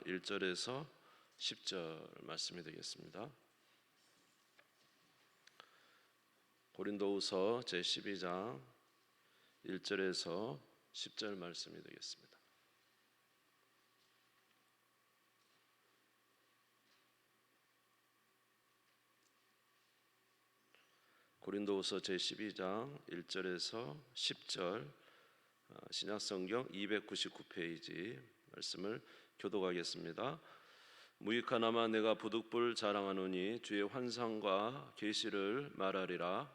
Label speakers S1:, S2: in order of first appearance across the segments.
S1: 1절에서 10절 말씀이 되겠습니다. 고린도후서 제12장 1절에서 10절 말씀이 되겠습니다. 고린도후서 제12장 1절에서 10절 신약성경 299페이지 말씀을 교독하겠습니다. 무익하나마 내가 부득불 자랑하노니 주의 환상과 계시를 말하리라.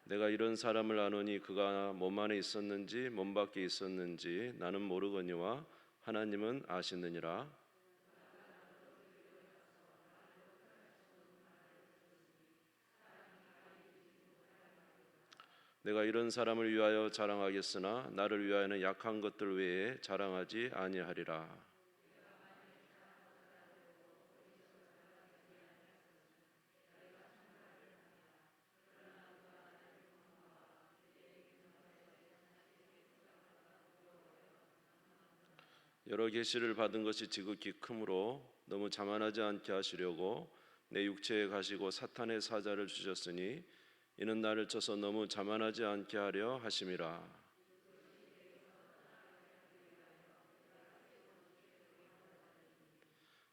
S1: 내가 이런 사람을 아노니 그가 몸 안에 있었는지 몸 밖에 있었는지 나는 모르거니와 하나님은 아시느니라. 내가 이런 사람을 위하여 자랑하겠으나 나를 위하여는 약한 것들 외에 자랑하지 아니하리라. 여러 계시를 받은 것이 지극히 크므로 너무 자만하지 않게 하시려고 내 육체에 가시고 사탄의 사자를 주셨으니 이는 나를 쳐서 너무 자만하지 않게 하려 하심이라.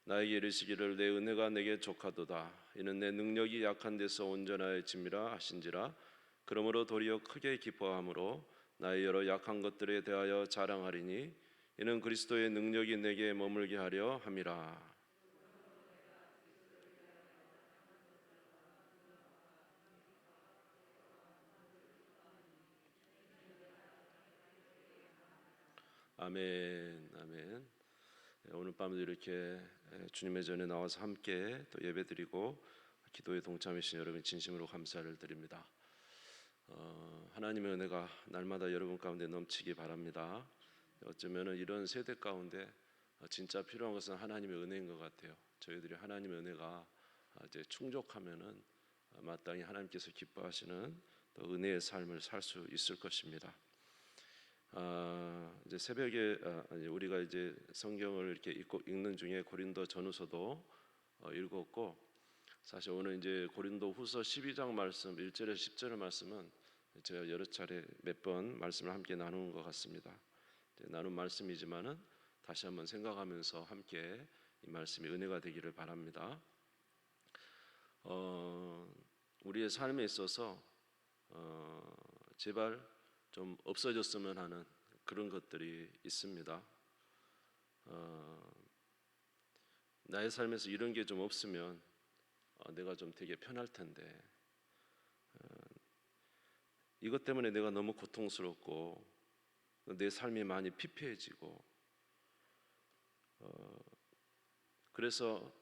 S1: 나에게 이르시기를 내 은혜가 내게 족하도다. 이는 내 능력이 약한 데서 온전하여짐이라 하신지라. 그러므로 도리어 크게 기뻐함으로 나의 여러 약한 것들에 대하여 자랑하리니 이는 그리스도의 능력이 내게 머물게 하려 함이라. 아멘, 아멘. 오늘 밤도 이렇게 주님의 전에 나와서 함께 또 예배드리고 기도에 동참하신 여러분 진심으로 감사를 드립니다. 하나님의 은혜가 날마다 여러분 가운데 넘치기 바랍니다. 어쩌면 이런 세대 가운데 진짜 필요한 것은 하나님의 은혜인 것 같아요. 저희들이 하나님의 은혜가 이제 충족하면은 마땅히 하나님께서 기뻐하시는 또 은혜의 삶을 살 수 있을 것입니다. 이제 새벽에 우리가 이제 성경을 이렇게 읽는 중에 고린도 전후서도 읽었고, 사실 오늘 이제 고린도 후서 12장 말씀 1절에서 10절의 말씀은 제가 여러 차례 몇 번 말씀을 함께 나누는 것 같습니다. 나눈 말씀이지만은 다시 한번 생각하면서 함께 이 말씀이 은혜가 되기를 바랍니다. 우리의 삶에 있어서 제발 좀 없어졌으면 하는 그런 것들이 있습니다. 나의 삶에서 이런 게 좀 없으면 내가 좀 되게 편할 텐데 이것 때문에 내가 너무 고통스럽고 내 삶이 많이 피폐해지고 그래서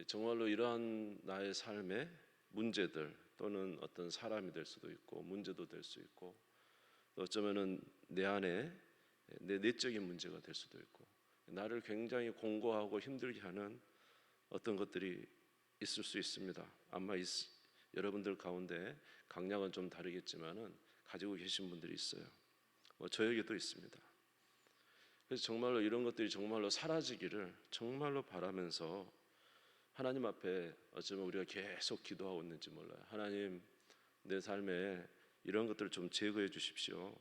S1: 정말로 이러한 나의 삶의 문제들 또는 어떤 사람이 될 수도 있고 문제도 될 수 있고 어쩌면은 내 안에 내 내적인 문제가 될 수도 있고 나를 굉장히 공고하고 힘들게 하는 어떤 것들이 있을 수 있습니다. 아마 여러분들 가운데 강약은 좀 다르겠지만은 가지고 계신 분들이 있어요. 저에게도 있습니다. 그래서 정말로 이런 것들이 정말로 사라지기를 정말로 바라면서 하나님 앞에 어쩌면 우리가 계속 기도하고 있는지 몰라요. 하나님, 내 삶에 이런 것들을 좀 제거해 주십시오.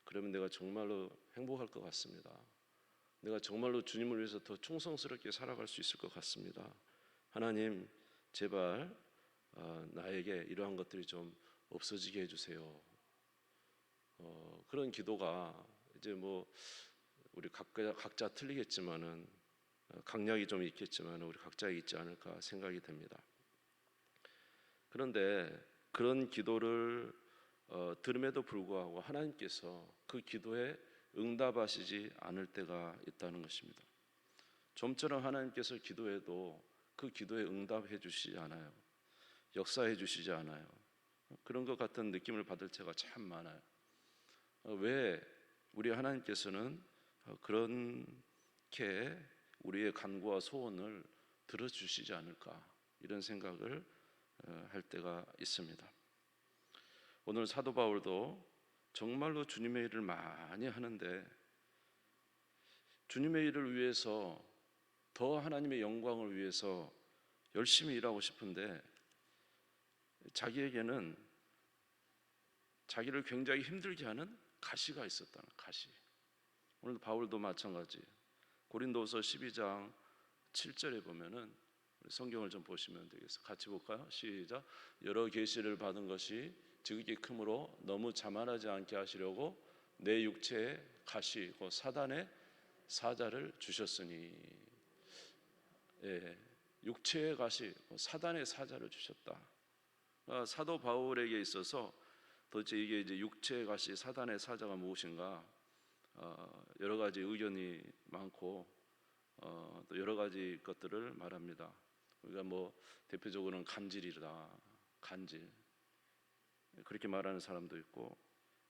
S1: 그러면 내가 정말로 행복할 것 같습니다. 내가 정말로 주님을 위해서 더 충성스럽게 살아갈 수 있을 것 같습니다. 하나님, 제발 나에게 이러한 것들이 좀 없어지게 해주세요. 그런 기도가 이제 뭐 우리 각자 틀리겠지만은 강약이 좀 있겠지만 우리 각자에 있지 않을까 생각이 됩니다. 그런데 그런 기도를 들음에도 불구하고 하나님께서 그 기도에 응답하시지 않을 때가 있다는 것입니다. 좀처럼 하나님께서 기도해도 그 기도에 응답해 주시지 않아요. 역사해 주시지 않아요. 그런 것 같은 느낌을 받을 때가 참 많아요. 왜 우리 하나님께서는 그렇게 우리의 간구와 소원을 들어주시지 않을까, 이런 생각을 할 때가 있습니다. 오늘 사도 바울도 정말로 주님의 일을 많이 하는데 주님의 일을 위해서, 더 하나님의 영광을 위해서 열심히 일하고 싶은데 자기에게는 자기를 굉장히 힘들게 하는 가시가 있었다는, 가시. 오늘 바울도 마찬가지. 고린도후서 12장 7절에 보면은, 성경을 좀 보시면 되겠어요. 같이 볼까요? 시작. 여러 계시를 받은 것이 지극히 크므로 너무 자만하지 않게 하시려고 내 육체에 가시, 곧 사단의 사자를 주셨으니. 예, 육체의 가시, 사단의 사자를 주셨다. 사도 바울에게 있어서 도대체 이게 이제 육체의 가시, 사단의 사자가 무엇인가? 여러 가지 의견이 많고 또 여러 가지 것들을 말합니다. 우리가 뭐 대표적으로는 간질이다, 간질, 그렇게 말하는 사람도 있고,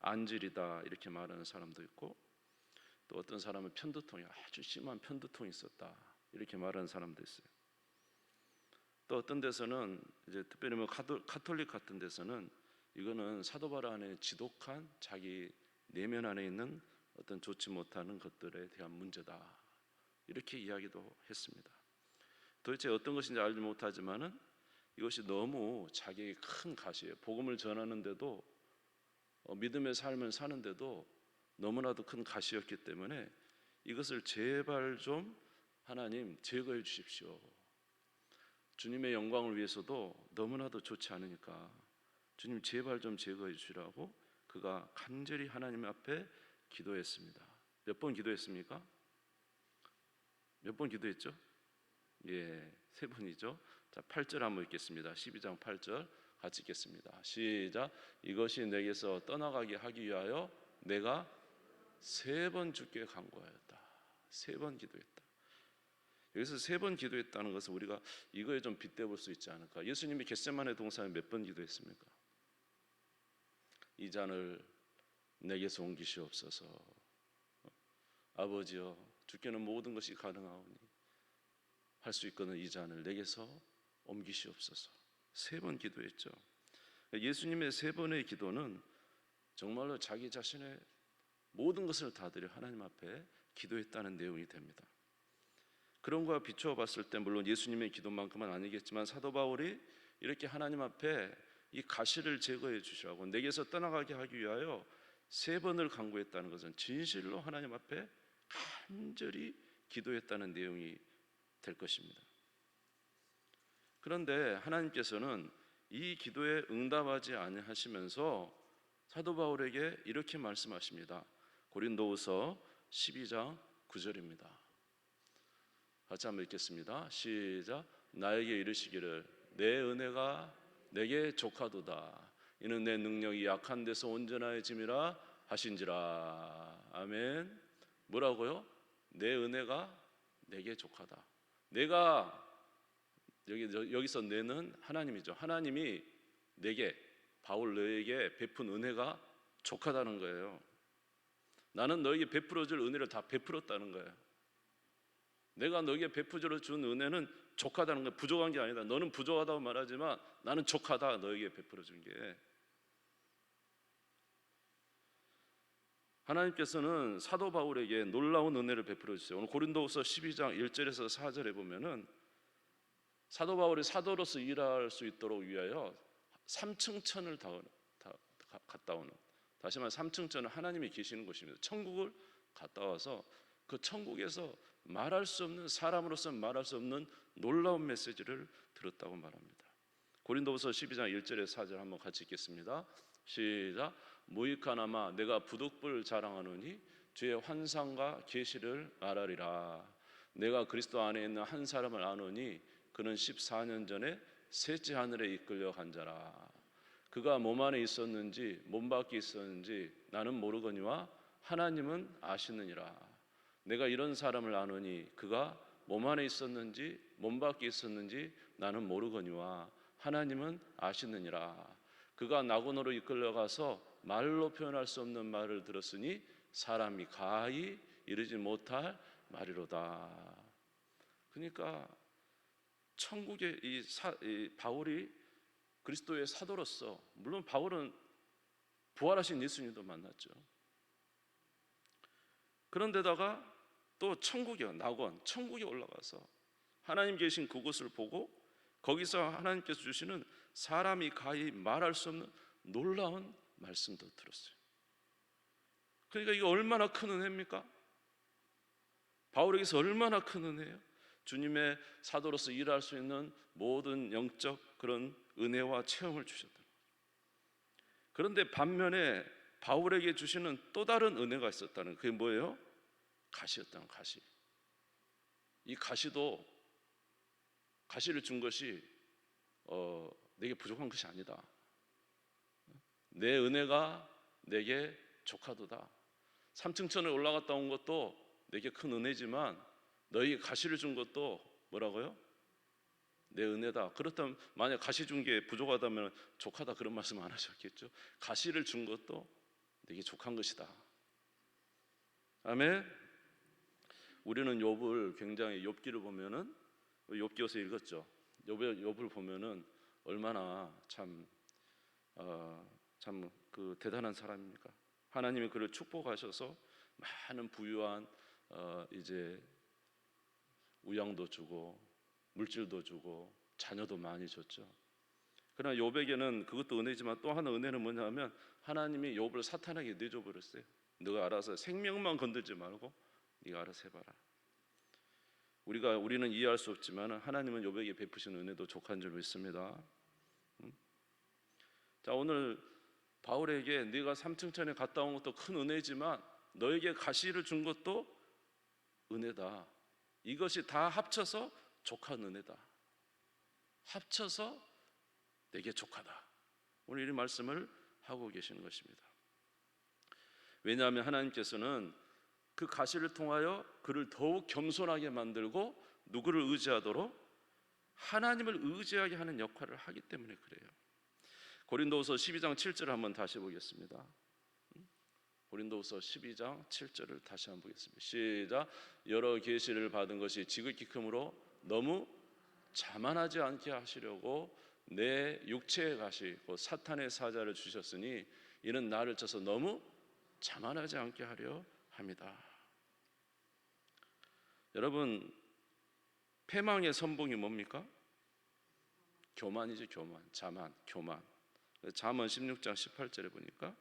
S1: 안질이다 이렇게 말하는 사람도 있고, 또 어떤 사람은 편두통이, 아주 심한 편두통이 있었다 이렇게 말하는 사람도 있어요. 또 어떤 데서는 이제 특별히 뭐 가톨릭 같은 데서는 이거는 사도 바울 안에 지독한 자기 내면 안에 있는 어떤 좋지 못하는 것들에 대한 문제다 이렇게 이야기도 했습니다. 도대체 어떤 것인지 알지 못하지만은 이것이 너무 자기의 큰 가시예요. 복음을 전하는데도, 믿음의 삶을 사는데도 너무나도 큰 가시였기 때문에 이것을 제발 좀 하나님 제거해 주십시오. 주님의 영광을 위해서도 너무나도 좋지 않으니까 주님 제발 좀 제거해 주시라고 그가 간절히 하나님 앞에 기도했습니다. 몇 번 기도했습니까? 몇 번 기도했죠? 예, 3번이죠. 자, 8절 한번 읽겠습니다. 12장 8절 같이 읽겠습니다. 시작. 이것이 내게서 떠나가게 하기 위하여 내가 3번 주께 간구하였다. 3번 기도했다. 여기서 3번 기도했다는 것은 우리가 이거에 좀 빗대볼 수 있지 않을까? 예수님이 겟세마네 동산에 몇 번 기도했습니까? 이 잔을 내게서 옮기시옵소서. 아버지여, 주께는 모든 것이 가능하오니 할 수 있거든 이 잔을 내게서 옮기시옵소서. 3번 기도했죠. 예수님의 3번의 기도는 정말로 자기 자신의 모든 것을 다 드려 하나님 앞에 기도했다는 내용이 됩니다. 그런 거와 비추어 봤을 때 물론 예수님의 기도만큼은 아니겠지만 사도 바울이 이렇게 하나님 앞에 이 가시를 제거해 주시라고 내게서 떠나가게 하기 위하여 3번을 간구했다는 것은 진실로 하나님 앞에 간절히 기도했다는 내용이 될 것입니다. 그런데 하나님께서는 이 기도에 응답하지 아니하시면서 사도 바울에게 이렇게 말씀하십니다. 고린도후서 12장 9절입니다. 같이 한번 읽겠습니다. 시작. 나에게 이르시기를 내 은혜가 내게 족하도다. 이는 내 능력이 약한 데서 온전해짐이라 하신지라. 아멘. 뭐라고요? 내 은혜가 내게 족하다. 내가 여기서 내는 하나님이죠. 하나님이 내게, 바울 너에게 베푼 은혜가 족하다는 거예요. 나는 너에게 베풀어줄 은혜를 다 베풀었다는 거예요. 내가 너에게 베풀어 준 은혜는 족하다는 거예요. 부족한 게 아니다. 너는 부족하다고 말하지만 나는 족하다. 너에게 베풀어 준 게. 하나님께서는 사도 바울에게 놀라운 은혜를 베풀어 주세요. 오늘 고린도후서 12장 1절에서 4절에 보면은 사도 바울이 사도로서 일할 수 있도록 위하여 3층 천을 갔다 오는, 다시 말해 3층 천은 하나님이 계시는 곳입니다. 천국을 갔다 와서 그 천국에서 말할 수 없는, 사람으로서는 말할 수 없는 놀라운 메시지를 들었다고 말합니다. 고린도후서 12장 1절에 4절 한번 같이 읽겠습니다. 시작. 무익하나마 내가 부득불 자랑하노니 주의 환상과 계시를 말하리라. 내가 그리스도 안에 있는 한 사람을 아노니 그는 14년 전에 셋째 하늘에 이끌려 간 자라. 그가 몸 안에 있었는지 몸 밖에 있었는지 나는 모르거니와 하나님은 아시느니라. 내가 이런 사람을 아노니 그가 몸 안에 있었는지 몸 밖에 있었는지 나는 모르거니와 하나님은 아시느니라. 그가 낙원으로 이끌려가서 말로 표현할 수 없는 말을 들었으니 사람이 가히 이르지 못할 말이로다. 그러니까 천국의 이 바울이 그리스도의 사도로서, 물론 바울은 부활하신 예수님도 만났죠. 그런데다가 또 천국에 낙원, 천국에 올라가서 하나님 계신 그곳을 보고 거기서 하나님께서 주시는 사람이 가히 말할 수 없는 놀라운 말씀도 들었어요. 그러니까 이거 얼마나 큰 은혜입니까? 바울에게서 얼마나 큰 은혜예요? 주님의 사도로서 일할 수 있는 모든 영적 그런 은혜와 체험을 주셨다. 그런데 반면에 바울에게 주시는 또 다른 은혜가 있었다는, 그게 뭐예요? 가시였다는, 가시. 이 가시도, 가시를 준 것이 내게 부족한 것이 아니다. 내 은혜가 내게 족하도다. 삼층천에 올라갔다 온 것도 내게 큰 은혜지만 너희에게 가시를 준 것도 뭐라고요? 내 은혜다. 그렇다면 만약 가시 준 게 부족하다면 족하다 그런 말씀 안 하셨겠죠? 가시를 준 것도 내게 족한 것이다. 아멘. 우리는 욥을 굉장히, 욥기를 보면은, 욥기에서 읽었죠. 욥을 보면은 얼마나 참 그 대단한 사람입니까? 하나님이 그를 축복하셔서 많은 부유한 이제 우양도 주고 물질도 주고 자녀도 많이 줬죠. 그러나 욥에게는 그것도 은혜지만 또 하나 은혜는 뭐냐면 하나님이 욥을 사탄에게 내줘버렸어요. 너가 알아서 생명만 건들지 말고 네가 알아서 해봐라. 우리는 이해할 수 없지만 하나님은 욥에게 베푸신 은혜도 족한 줄 믿습니다. 자, 오늘 바울에게 네가 삼층천에 갔다 온 것도 큰 은혜지만 너에게 가시를 준 것도 은혜다. 이것이 다 합쳐서 족한 은혜다. 합쳐서 내게 족하다. 오늘 이 말씀을 하고 계시는 것입니다. 왜냐하면 하나님께서는 그 가시를 통하여 그를 더욱 겸손하게 만들고 누구를 의지하도록? 하나님을 의지하게 하는 역할을 하기 때문에 그래요. 고린도후서 12장 7절을 한번 다시 보겠습니다. 고린도후서 12장 7절을 다시 한번 보겠습니다. 시작. 여러 계시를 받은 것이 지극히 크므로 너무 자만하지 않게 하시려고 내 육체의 가시 곧 사탄의 사자를 주셨으니 이는 나를 쳐서 너무 자만하지 않게 하려 합니다. 여러분, 패망의 선봉이 뭡니까? 교만이지, 교만. 자만, 교만. 잠언 16장 18절에 보니까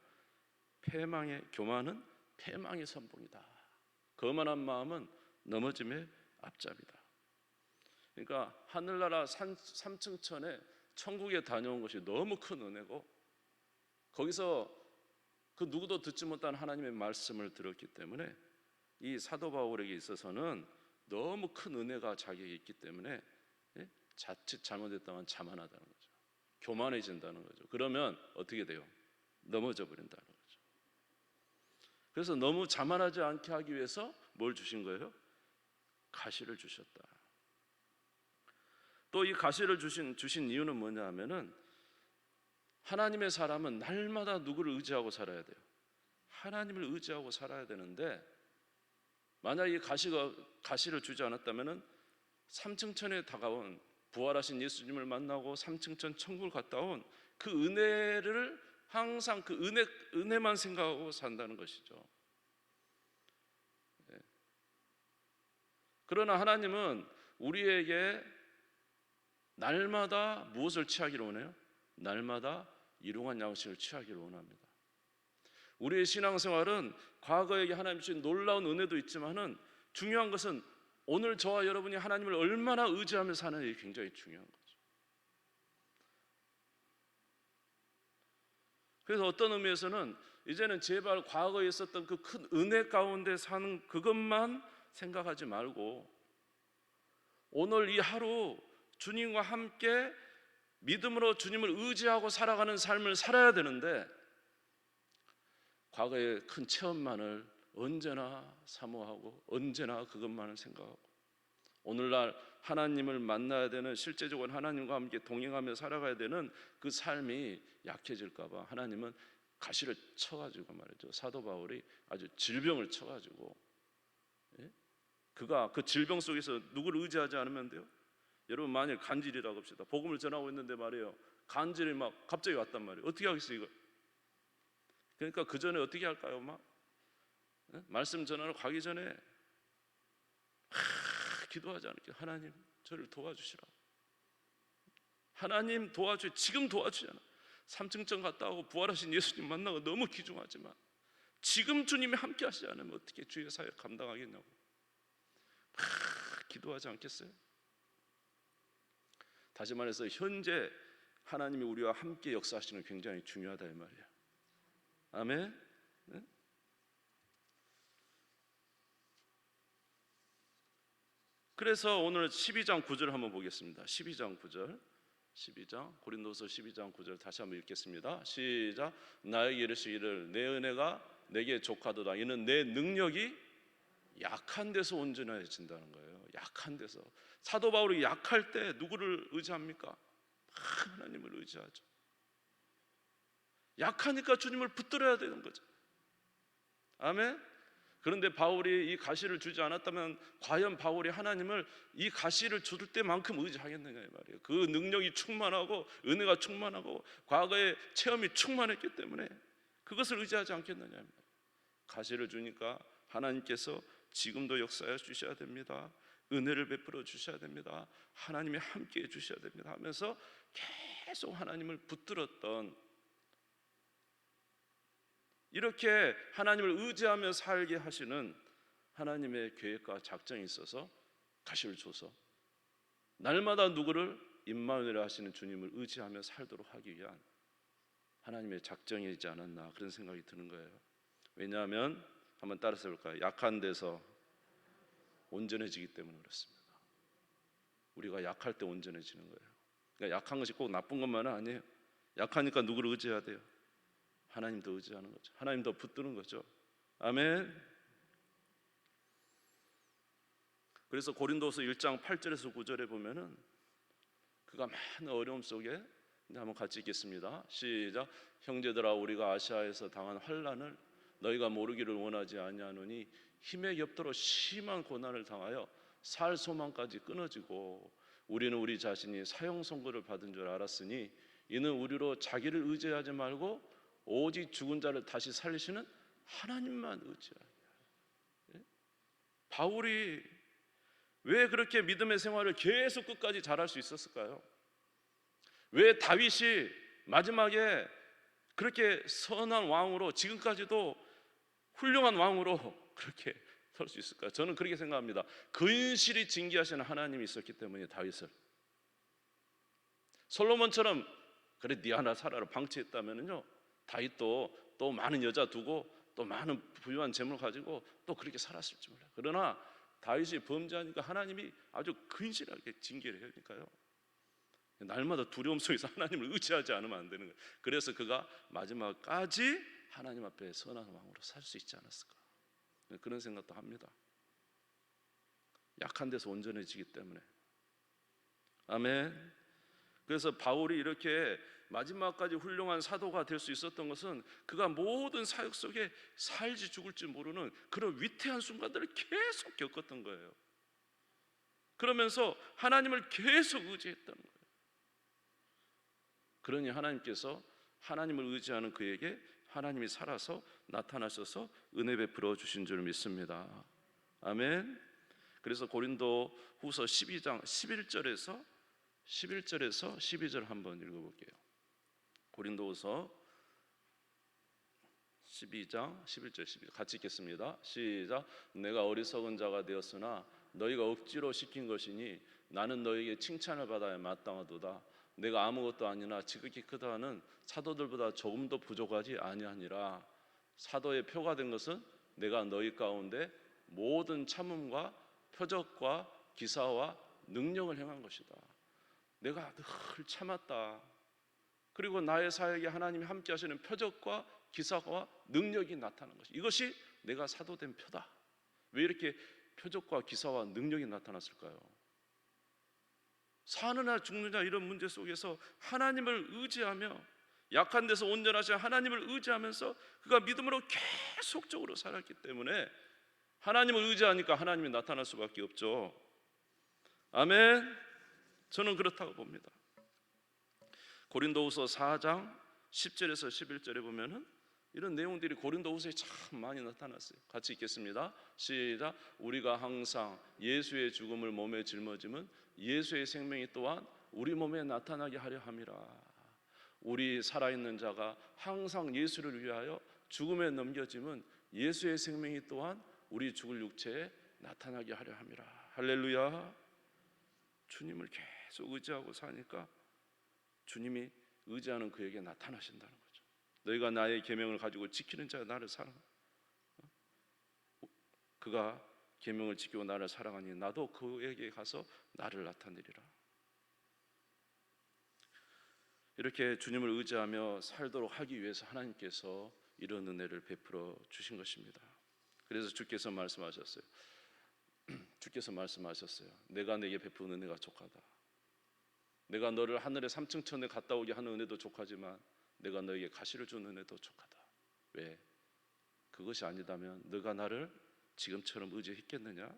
S1: 교만은 패망의 선봉이다. 거만한 마음은 넘어짐의 앞잡이다. 그러니까 하늘나라 삼층천에 천국에 다녀온 것이 너무 큰 은혜고 거기서 그 누구도 듣지 못한 하나님의 말씀을 들었기 때문에 이 사도 바울에게 있어서는 너무 큰 은혜가 자기에게 있기 때문에 자칫 잘못했다면 자만하다는 거죠. 교만해진다는 거죠. 그러면 어떻게 돼요? 넘어져 버린다는 거죠. 그래서 너무 자만하지 않게 하기 위해서 뭘 주신 거예요? 가시를 주셨다. 또 이 가시를 주신 이유는 뭐냐 하면은 하나님의 사람은 날마다 누구를 의지하고 살아야 돼요? 하나님을 의지하고 살아야 되는데 만약 이 가시를 주지 않았다면은 삼층천에 다가온 부활하신 예수님을 만나고 삼층천 천국을 갔다 온 그 은혜를 항상 그 은혜만 생각하고 산다는 것이죠. 그러나 하나님은 우리에게 날마다 무엇을 취하기를 원해요? 날마다 일용할 양식을 취하기를 원합니다. 우리의 신앙생활은 과거에 하나님 주신 놀라운 은혜도 있지만은 중요한 것은 오늘 저와 여러분이 하나님을 얼마나 의지하며 사는지 굉장히 중요한 거죠. 그래서 어떤 의미에서는 이제는 제발 과거에 있었던 그 큰 은혜 가운데 사는 그것만 생각하지 말고 오늘 이 하루 주님과 함께 믿음으로 주님을 의지하고 살아가는 삶을 살아야 되는데 과거의 큰 체험만을 언제나 사모하고 언제나 그것만을 생각하고 오늘날 하나님을 만나야 되는 실제적으로 하나님과 함께 동행하며 살아가야 되는 그 삶이 약해질까 봐 하나님은 가시를 쳐가지고 말이죠. 사도 바울이 아주 질병을 쳐가지고 그가 그 질병 속에서 누구를 의지하지 않으면 돼요? 여러분 만일 간질이라고 합시다. 복음을 전하고 있는데 말이에요, 간질이 막 갑자기 왔단 말이에요. 어떻게 하겠어요 이거? 그러니까 그 전에 어떻게 할까요? 막 말씀 전하러 가기 전에 기도하지 않을게요. 하나님 저를 도와주시라. 하나님 도와줘. 지금 도와주잖아. 3층 갔다 오고 부활하신 예수님 만나고 너무 귀중하지만 지금 주님이 함께 하시지 않으면 어떻게 주의 사역 감당하겠냐고 기도하지 않겠어요? 다시 말해서 현재 하나님이 우리와 함께 역사하시는 게 굉장히 중요하다 이 말이에요. 아멘. 네? 그래서 오늘 12장 9절 한번 보겠습니다. 12장 9절. 12장 고린도서 12장 9절 다시 한번 읽겠습니다. 시작. 나에게 이르시기를 내 은혜가 내게 족하도다. 이는 내 능력이 약한 데서 온전해진다는 거예요. 약한 데서. 사도 바울이 약할 때 누구를 의지합니까? 하나님을 의지하죠. 약하니까 주님을 붙들어야 되는 거죠. 아멘. 그런데 바울이 이 가시를 주지 않았다면 과연 바울이 하나님을 이 가시를 줄 때만큼 의지하겠느냐 이 말이에요. 그 능력이 충만하고 은혜가 충만하고 과거의 체험이 충만했기 때문에 그것을 의지하지 않겠느냐 이 말이에요. 가시를 주니까 하나님께서 지금도 역사해 주셔야 됩니다. 은혜를 베풀어 주셔야 됩니다. 하나님이 함께해 주셔야 됩니다 하면서 계속 하나님을 붙들었던, 이렇게 하나님을 의지하며 살게 하시는 하나님의 계획과 작정이 있어서 가시를 줘서 날마다 누구를 임마누엘 하시는 주님을 의지하며 살도록 하기 위한 하나님의 작정이지 않았나 그런 생각이 드는 거예요. 왜냐하면 한번 따라서 볼까요? 약한 데서 온전해지기 때문에 그렇습니다. 우리가 약할 때 온전해지는 거예요. 그러니까 약한 것이 꼭 나쁜 것만은 아니에요. 약하니까 누구를 의지해야 돼요? 하나님도 의지하는 거죠. 하나님도 붙드는 거죠. 아멘. 그래서 고린도서 1장 8절에서 9절에 보면은 그가 많은 어려움 속에, 한번 같이 읽겠습니다. 시작. 형제들아 우리가 아시아에서 당한 환난을 너희가 모르기를 원하지 아니하노니 힘에 겹도록 심한 고난을 당하여 살 소망까지 끊어지고 우리는 우리 자신이 사형 선고를 받은 줄 알았으니 이는 우리로 자기를 의지하지 말고 오직 죽은 자를 다시 살리시는 하나님만 의지하게. 바울이 왜 그렇게 믿음의 생활을 계속 끝까지 잘할 수 있었을까요? 왜 다윗이 마지막에 그렇게 선한 왕으로, 지금까지도 훌륭한 왕으로 그렇게 설 수 있을까요? 저는 그렇게 생각합니다. 근실이 징계하시는 하나님이 있었기 때문에 다윗을, 솔로몬처럼 그래 네 하나 살아라 방치했다면요 다윗도 또 많은 여자 두고 또 많은 부유한 재물 가지고 또 그렇게 살았을지 몰라요. 그러나 다윗이 범죄하니까 하나님이 아주 근실하게 징계를 하니까요 날마다 두려움 속에서 하나님을 의지하지 않으면 안 되는 거예요. 그래서 그가 마지막까지 하나님 앞에 선한 왕으로 살 수 있지 않았을까, 그런 생각도 합니다. 약한 데서 온전해지기 때문에. 아멘. 그래서 바울이 이렇게 마지막까지 훌륭한 사도가 될 수 있었던 것은 그가 모든 사역 속에 살지 죽을지 모르는 그런 위태한 순간들을 계속 겪었던 거예요. 그러면서 하나님을 계속 의지했다는 거예요. 그러니 하나님께서 하나님을 의지하는 그에게 하나님이 살아서 나타나셔서 은혜 베풀어 주신 줄 믿습니다. 아멘. 그래서 고린도 후서 12장 11절에서 12절 한번 읽어볼게요. 고린도후서 12장 11절 12절 같이 읽겠습니다. 시작. 내가 어리석은 자가 되었으나 너희가 억지로 시킨 것이니 나는 너희에게 칭찬을 받아야 마땅하도다. 내가 아무것도 아니나 지극히 크다 하는 사도들보다 조금도 부족하지 아니하니라. 사도의 표가 된 것은 내가 너희 가운데 모든 참음과 표적과 기사와 능력을 행한 것이다. 내가 늘 참았다. 그리고 나의 사역에 하나님이 함께 하시는 표적과 기사와 능력이 나타난 것이, 이것이 내가 사도된 표다. 왜 이렇게 표적과 기사와 능력이 나타났을까요? 사느냐 죽느냐 이런 문제 속에서 하나님을 의지하며 약한 데서 온전하신 하나님을 의지하면서 그가 믿음으로 계속적으로 살았기 때문에 하나님을 의지하니까 하나님이 나타날 수밖에 없죠. 아멘. 저는 그렇다고 봅니다. 고린도후서 4장 10절에서 11절에 보면은 이런 내용들이 고린도후서에 참 많이 나타났어요. 같이 읽겠습니다. 시작. 우리가 항상 예수의 죽음을 몸에 짊어지면 예수의 생명이 또한 우리 몸에 나타나게 하려 함이라. 우리 살아있는 자가 항상 예수를 위하여 죽음에 넘겨지면 예수의 생명이 또한 우리 죽을 육체에 나타나게 하려 함이라. 할렐루야. 주님을 계속 의지하고 사니까 주님이 의지하는 그에게 나타나신다는 거죠. 너희가 나의 계명을 가지고 지키는 자가 나를 사랑하. 그가 계명을 지키고 나를 사랑하니 나도 그에게 가서 나를 나타내리라. 이렇게 주님을 의지하며 살도록 하기 위해서 하나님께서 이런 은혜를 베풀어 주신 것입니다. 그래서 주께서 말씀하셨어요. 내가 내게 베푼 은혜가 족하다. 내가 너를 하늘의 삼층천에 갔다 오게 하는 은혜도 족하지만 내가 너에게 가시를 준 은혜도 족하다. 왜? 그것이 아니다면 너가 나를 지금처럼 의지했겠느냐?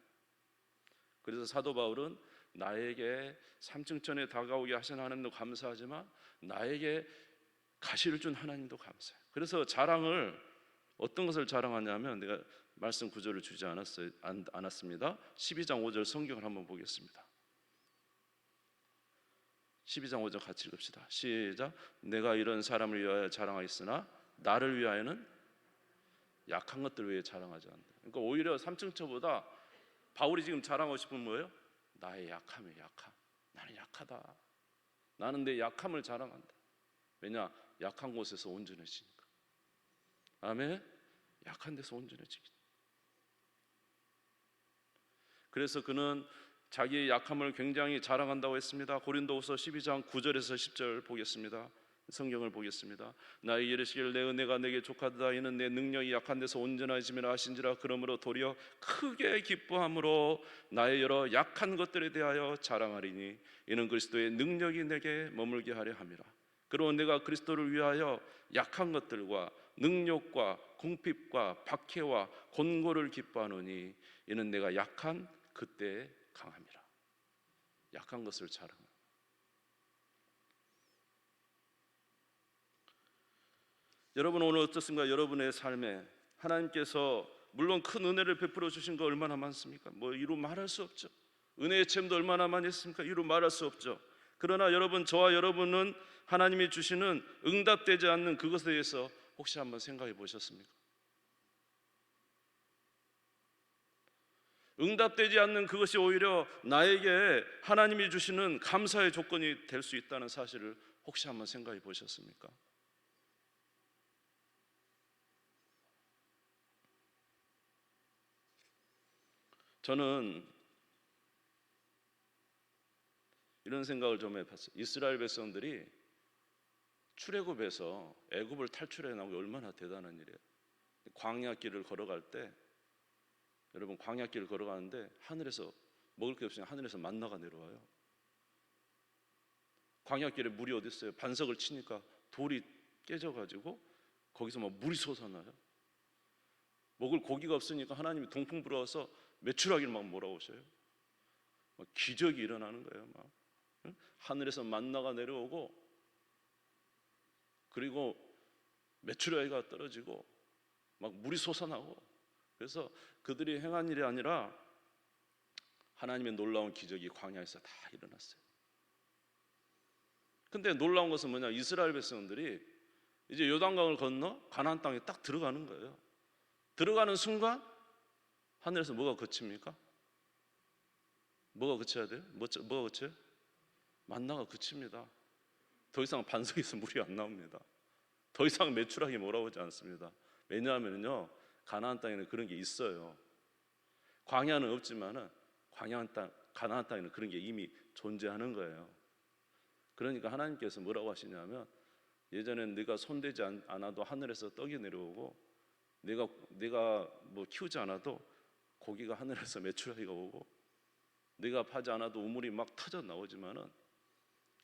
S1: 그래서 사도 바울은 나에게 삼층천에 다가오게 하신 하나님도 감사하지만 나에게 가시를 준 하나님도 감사해요. 그래서 자랑을 어떤 것을 자랑하냐면 내가 말씀 구절을 주지 않았습니다. 12장 5절 성경을 한번 보겠습니다. 12장 5절 같이 읽읍시다. 시작. 내가 이런 사람을 위하여 자랑하였으나 나를 위하여는 약한 것들을 위해 자랑하지 않는다. 그러니까 오히려 삼층천보다 바울이 지금 자랑하고 싶은 뭐예요? 나의 약함이에요. 약함. 나는 약하다. 나는 내 약함을 자랑한다. 왜냐? 약한 곳에서 온전해지니까. 아멘. 약한 데서 온전해지기. 그래서 그는 자기의 약함을 굉장히 자랑한다고 했습니다. 고린도후서 12장 9절에서 10절 보겠습니다. 성경을 보겠습니다. 나에게 이르시기를 내 은혜가 내게 족하다. 이는 내 능력이 약한 데서 온전해짐이라 하신지라. 그러므로 도리어 크게 기뻐함으로 나의 여러 약한 것들에 대하여 자랑하리니 이는 그리스도의 능력이 내게 머물게 하려 함이라. 그리고 내가 그리스도를 위하여 약한 것들과 능력과 궁핍과 박해와 곤고를 기뻐하노니 이는 내가 약한 그때에 강함이라. 약한 것을 자랑합니다. 여러분 오늘 어떻습니까? 여러분의 삶에 하나님께서 물론 큰 은혜를 베풀어 주신 거 얼마나 많습니까? 뭐 이루 말할 수 없죠. 은혜의 체험도 얼마나 많이 했습니까? 이루 말할 수 없죠. 그러나 여러분, 저와 여러분은 하나님이 주시는 응답되지 않는 그것에 대해서 혹시 한번 생각해 보셨습니까? 응답되지 않는 그것이 오히려 나에게 하나님이 주시는 감사의 조건이 될 수 있다는 사실을 혹시 한번 생각해 보셨습니까? 저는 이런 생각을 좀 해봤어요. 이스라엘 백성들이 출애굽에서 애굽을 탈출해 나온 게 얼마나 대단한 일이에요. 광야길을 걸어갈 때, 여러분 광야길을 걸어가는데 하늘에서 먹을 게 없으니까 하늘에서 만나가 내려와요. 광야길에 물이 어디 있어요? 반석을 치니까 돌이 깨져가지고 거기서 막 물이 솟아나요. 먹을 고기가 없으니까 하나님이 동풍 불어와서 메추라기를 막 몰아오셔요. 막 기적이 일어나는 거예요. 막 하늘에서 만나가 내려오고, 그리고 메추라기가 떨어지고 막 물이 솟아나고. 그래서 그들이 행한 일이 아니라 하나님의 놀라운 기적이 광야에서 다 일어났어요. 근데 놀라운 것은 뭐냐? 이스라엘 백성들이 이제 요단강을 건너 가나안 땅에 딱 들어가는 거예요. 들어가는 순간 하늘에서 뭐가 그칩니까? 뭐가 그쳐야 돼요? 뭐가 그쳐요? 만나가 그칩니다. 더 이상 반석에서 물이 안 나옵니다. 더 이상 메추라기 몰아오지 않습니다. 왜냐하면요, 가나안 땅에는 그런 게 있어요. 광야는 없지만은 가나안 땅에는 그런 게 이미 존재하는 거예요. 그러니까 하나님께서 뭐라고 하시냐면, 예전엔 네가 손대지 않아도 하늘에서 떡이 내려오고, 네가 뭐 키우지 않아도 고기가 하늘에서 메추라기가 오고, 네가 파지 않아도 우물이 막 터져 나오지만은,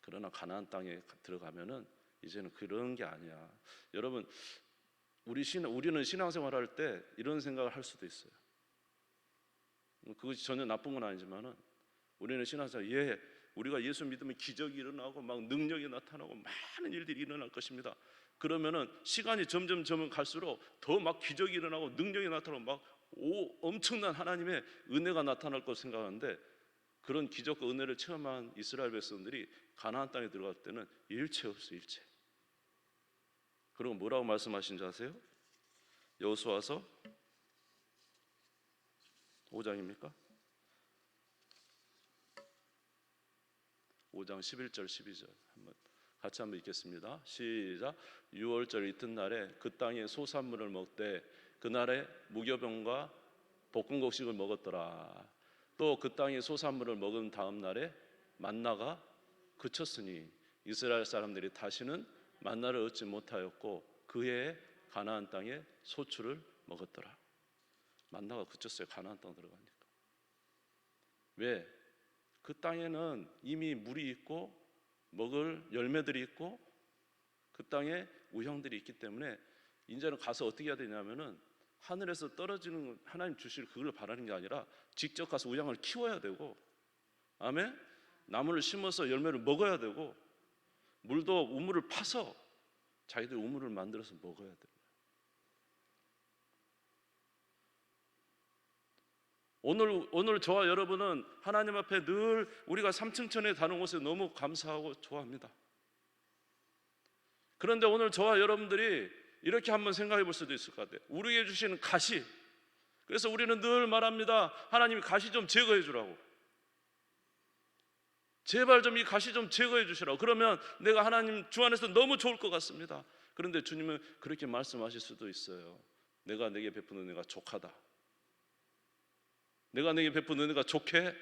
S1: 그러나 가나안 땅에 들어가면은 이제는 그런 게 아니야. 여러분, 우리는 신앙생활할 때 이런 생각을 할 수도 있어요. 그것이 전혀 나쁜 건 아니지만은 우리는 신앙생활, 우리가 예수 믿으면 기적이 일어나고 막 능력이 나타나고 많은 일들이 일어날 것입니다. 그러면은 시간이 점점 갈수록 더 막 기적이 일어나고 능력이 나타나고 막 엄청난 하나님의 은혜가 나타날 것 생각하는데, 그런 기적과 은혜를 체험한 이스라엘 백성들이 가나안 땅에 들어갈 때는 일체 없어요. 일체. 그리고 뭐라고 말씀하신지 아세요? 여호수아서 5장입니까? 5장 11절 12절 같이 한번 읽겠습니다. 시작. 6월절 이튿날에 그 땅에 소산물을 먹되 그날에 무교병과 볶은 곡식을 먹었더라. 또 그 땅에 소산물을 먹은 다음 날에 만나가 그쳤으니 이스라엘 사람들이 다시는 만나를 얻지 못하였고 그 해에 가나안 땅에 소출을 먹었더라. 만나가 그쳤어요. 가나안 땅 들어가니까. 왜? 그 땅에는 이미 물이 있고 먹을 열매들이 있고 그 땅에 우형들이 있기 때문에 이제는 가서 어떻게 해야 되냐면은 하늘에서 떨어지는 하나님 주실 그걸 바라는 게 아니라 직접 가서 우양을 키워야 되고, 아멘. 나무를 심어서 열매를 먹어야 되고, 물도 우물을 파서 자기들 우물을 만들어서 먹어야 돼요. 오늘 저와 여러분은 하나님 앞에 늘 우리가 삼층천에 다는 곳에 너무 감사하고 좋아합니다. 그런데 오늘 저와 여러분들이 이렇게 한번 생각해 볼 수도 있을 것 같아요. 우리에게 주시는 가시, 그래서 우리는 늘 말합니다. 하나님이 가시 좀 제거해 주라고. 제발 좀 이 가시 좀 제거해 주시라고. 그러면 내가 하나님 주 안에서 너무 좋을 것 같습니다. 그런데 주님은 그렇게 말씀하실 수도 있어요. 내가 내게 베푸는 은혜가 족하다. 내가 내게 베푸는 은혜가 족해.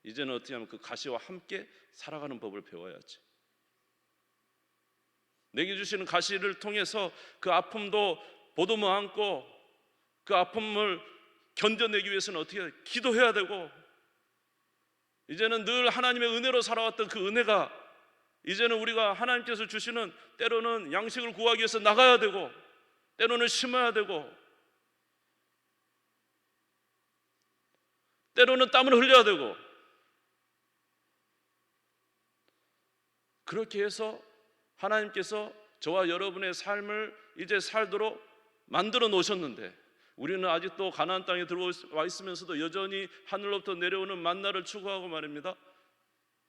S1: 이제는 어떻게 하면 그 가시와 함께 살아가는 법을 배워야지. 내게 주시는 가시를 통해서 그 아픔도 보듬어 안고 그 아픔을 견뎌내기 위해서는 어떻게 해야 돼? 기도해야 되고, 이제는 늘 하나님의 은혜로 살아왔던 그 은혜가 이제는 우리가 하나님께서 주시는, 때로는 양식을 구하기 위해서 나가야 되고 때로는 심어야 되고 때로는 땀을 흘려야 되고, 그렇게 해서 하나님께서 저와 여러분의 삶을 이제 살도록 만들어 놓으셨는데, 우리는 아직도 가나안 땅에 들어와 있으면서도 여전히 하늘로부터 내려오는 만나를 추구하고 말입니다.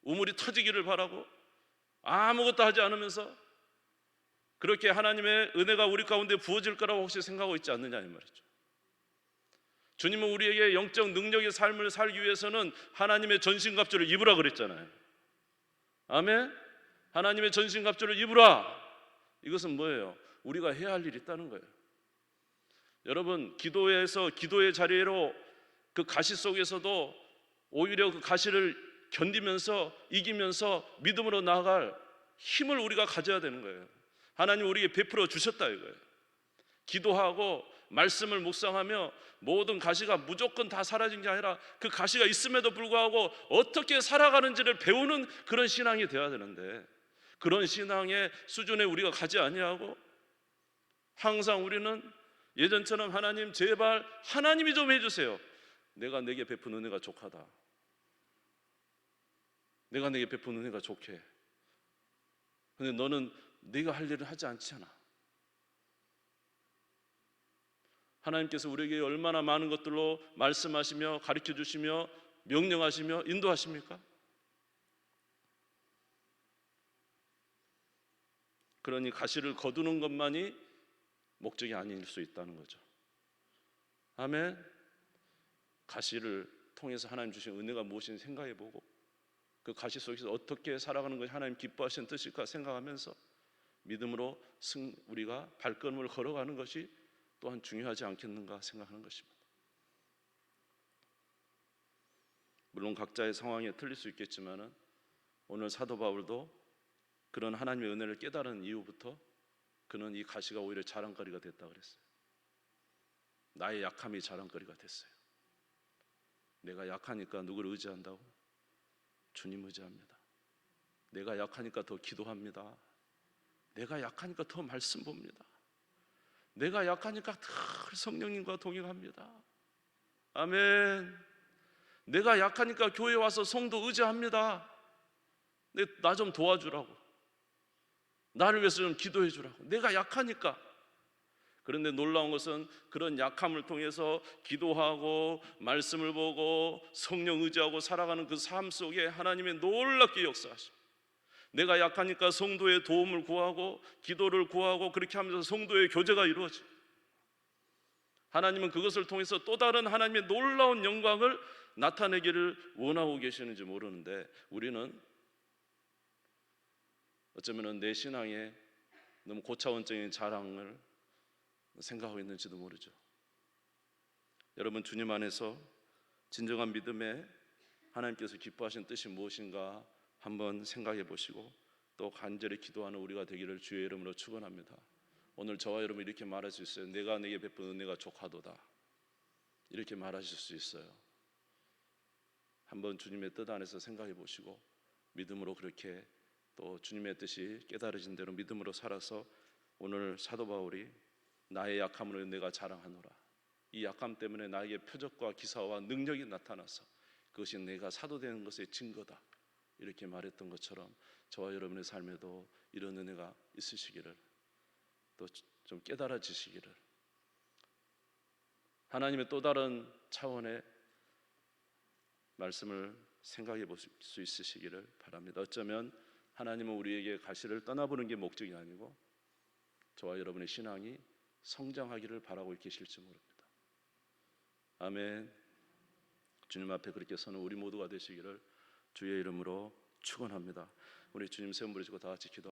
S1: 우물이 터지기를 바라고 아무것도 하지 않으면서 그렇게 하나님의 은혜가 우리 가운데 부어질 거라고 혹시 생각하고 있지 않느냐 이 말이죠. 주님은 우리에게 영적 능력의 삶을 살기 위해서는 하나님의 전신갑주를 입으라 그랬잖아요. 아멘. 하나님의 전신갑주를 입으라. 이것은 뭐예요? 우리가 해야 할 일이 있다는 거예요. 여러분, 기도에서 기도의 자리로 그 가시 속에서도 오히려 그 가시를 견디면서 이기면서 믿음으로 나아갈 힘을 우리가 가져야 되는 거예요. 하나님 우리에게 베풀어 주셨다 이거예요. 기도하고 말씀을 묵상하며 모든 가시가 무조건 다 사라진 게 아니라 그 가시가 있음에도 불구하고 어떻게 살아가는지를 배우는 그런 신앙이 되어야 되는데, 그런 신앙의 수준에 우리가 가지 아니하고 항상 우리는 예전처럼 하나님 제발 하나님이 좀 해주세요. 내가 내게 베푼 은혜가 족하다. 내가 내게 베푼 은혜가 족해. 근데 너는 네가 할 일을 하지 않잖아. 하나님께서 우리에게 얼마나 많은 것들로 말씀하시며 가르쳐 주시며 명령하시며 인도하십니까? 그러니 가시를 거두는 것만이 목적이 아닐 수 있다는 거죠. 아멘. 가시를 통해서 하나님 주신 은혜가 무엇인지 생각해보고 그 가시 속에서 어떻게 살아가는 것이 하나님 기뻐하시는 뜻일까 생각하면서 믿음으로 우리가 발걸음을 걸어가는 것이 또한 중요하지 않겠는가 생각하는 것입니다. 물론 각자의 상황에 틀릴 수 있겠지만 오늘 사도 바울도 그런 하나님의 은혜를 깨달은 이후부터 그는 이 가시가 오히려 자랑거리가 됐다고 그랬어요. 나의 약함이 자랑거리가 됐어요. 내가 약하니까 누구를 의지한다고? 주님 의지합니다. 내가 약하니까 더 기도합니다. 내가 약하니까 더 말씀 봅니다. 내가 약하니까 늘 성령님과 동행합니다. 아멘. 내가 약하니까 교회 와서 성도 의지합니다. 나 좀 도와주라고, 나를 위해서 좀 기도해 주라고. 내가 약하니까. 그런데 놀라운 것은 그런 약함을 통해서 기도하고 말씀을 보고 성령 의지하고 살아가는 그 삶 속에 하나님의 놀랍게 역사하십니다. 내가 약하니까 성도의 도움을 구하고 기도를 구하고 그렇게 하면서 성도의 교제가 이루어집니다. 하나님은 그것을 통해서 또 다른 하나님의 놀라운 영광을 나타내기를 원하고 계시는지 모르는데, 우리는 어쩌면 내 신앙에 너무 고차원적인 자랑을 생각하고 있는지도 모르죠. 여러분, 주님 안에서 진정한 믿음에 하나님께서 기뻐하신 뜻이 무엇인가 한번 생각해 보시고 또 간절히 기도하는 우리가 되기를 주의 이름으로 축원합니다. 오늘 저와 여러분 이렇게 말할 수 있어요. 내가 네게 베푼 은혜가 족하도다. 이렇게 말하실 수 있어요. 한번 주님의 뜻 안에서 생각해 보시고 믿음으로 그렇게 또 주님의 뜻이 깨달으신 대로 믿음으로 살아서 오늘 사도 바울이 나의 약함으로 내가 자랑하노라, 이 약함 때문에 나에게 표적과 기사와 능력이 나타나서 그것이 내가 사도 되는 것의 증거다, 이렇게 말했던 것처럼 저와 여러분의 삶에도 이런 은혜가 있으시기를, 또 좀 깨달아지시기를, 하나님의 또 다른 차원의 말씀을 생각해 볼 수 있으시기를 바랍니다. 어쩌면 하나님은 우리에게 가시를 떠나보는 게 목적이 아니고 저와 여러분의 신앙이 성장하기를 바라고 계실지 모릅니다. 아멘. 주님 앞에 그렇게 서는 우리 모두가 되시기를 주의 이름으로 축원합니다. 우리 주님 세움 부르시고 다 같이 기도.